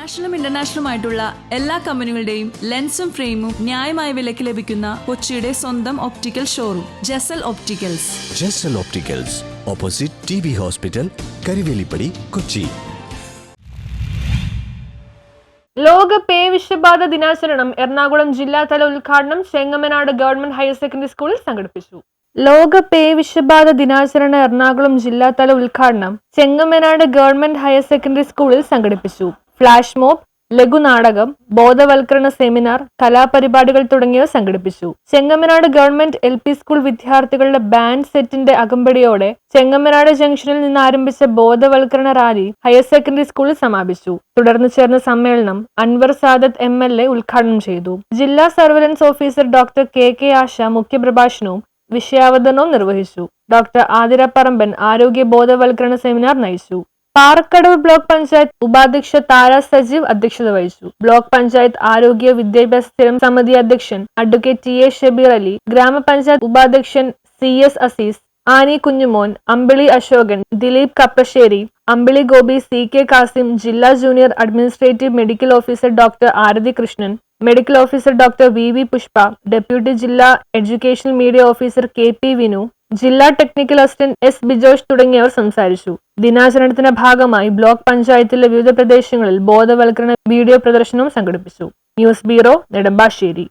നാഷണലും ഇന്റർനാഷണലുമായിട്ടുള്ള എല്ലാ കമ്പനികളുടെയും ലെൻസും ഫ്രെയിമും ന്യായമായ വിലയ്ക്ക് ലഭിക്കുന്ന കൊച്ചിയുടെ സ്വന്തം optical showroom Jesal opticals. Jesal opticals, opposite TB hospital, Karivelippady, Kochi. ലോക പേവിഷബാധ ദിനാചരണം എറണാകുളം ജില്ലാതല ഉദ്ഘാടനം ചെങ്ങമനാട് ഗവൺമെന്റ് ഹയർ സെക്കൻഡറി സ്കൂളിൽ സംഘടിപ്പിച്ചു. ലോക പേവിഷബാധ ദിനാചരണ എറണാകുളം ജില്ലാതല ഉദ്ഘാടനം ചെങ്ങമനാട് ഗവൺമെന്റ് ഹയർ സെക്കൻഡറി സ്കൂളിൽ സംഘടിപ്പിച്ചു. ഫ്ലാഷ് മോബ്, ലഘുനാടകം, ബോധവൽക്കരണ സെമിനാർ, കലാപരിപാടികൾ തുടങ്ങിയവ സംഘടിപ്പിച്ചു. ചെങ്ങമനാട് ഗവൺമെന്റ് LP സ്കൂൾ വിദ്യാർത്ഥികളുടെ ബാൻഡ് സെറ്റിന്റെ അകമ്പടിയോടെ ചെങ്ങമനാട് ജംഗ്ഷനിൽ നിന്ന് ആരംഭിച്ച ബോധവൽക്കരണ റാലി ഹയർ സെക്കൻഡറി സ്കൂളിൽ സമാപിച്ചു. തുടർന്ന് ചേർന്ന സമ്മേളനം അൻവർ സാദത്ത് MLA ഉദ്ഘാടനം ചെയ്തു. ജില്ലാ സർവൈലൻസ് ഓഫീസർ ഡോക്ടർ KK ആശ മുഖ്യപ്രഭാഷണവും വിഷയാവതരണവും നിർവഹിച്ചു. ഡോക്ടർ ആതിര പറമ്പൻ ആരോഗ്യ ബോധവൽക്കരണ സെമിനാർ നയിച്ചു. പാറക്കടവ് ബ്ലോക്ക് പഞ്ചായത്ത് ഉപാധ്യക്ഷ താര സജീവ് അധ്യക്ഷത വഹിച്ചു. ബ്ലോക്ക് പഞ്ചായത്ത് ആരോഗ്യ വിദ്യാഭ്യാസ സ്ഥിരം സമിതി അധ്യക്ഷൻ അഡ്വക്കേറ്റ് TA ഷബീർ അലി, ഗ്രാമപഞ്ചായത്ത് ഉപാധ്യക്ഷൻ CS അസീസ്, ആനി കുഞ്ഞുമോൻ, അമ്പിളി അശോകൻ, ദിലീപ് കപ്പശ്ശേരി, അമ്പിളി ഗോപി, CK കാസിം, ജില്ലാ junior administrative medical officer doctor Arathi Krishnan, medical officer doctor VV Pushpa, deputy ജില്ലാ educational media officer KP Vinu, ജില്ലാ ടെക്നിക്കൽ അസിസ്റ്റന്റ് S ബിജോഷ് തുടങ്ങിയവർ സംസാരിച്ചു. ദിനാചരണത്തിന്റെ ഭാഗമായി ബ്ലോക്ക് പഞ്ചായത്തിലെ വിവിധ പ്രദേശങ്ങളിൽ ബോധവൽക്കരണ വീഡിയോ പ്രദർശനവും സംഘടിപ്പിച്ചു. News bureau, Nedumbassery.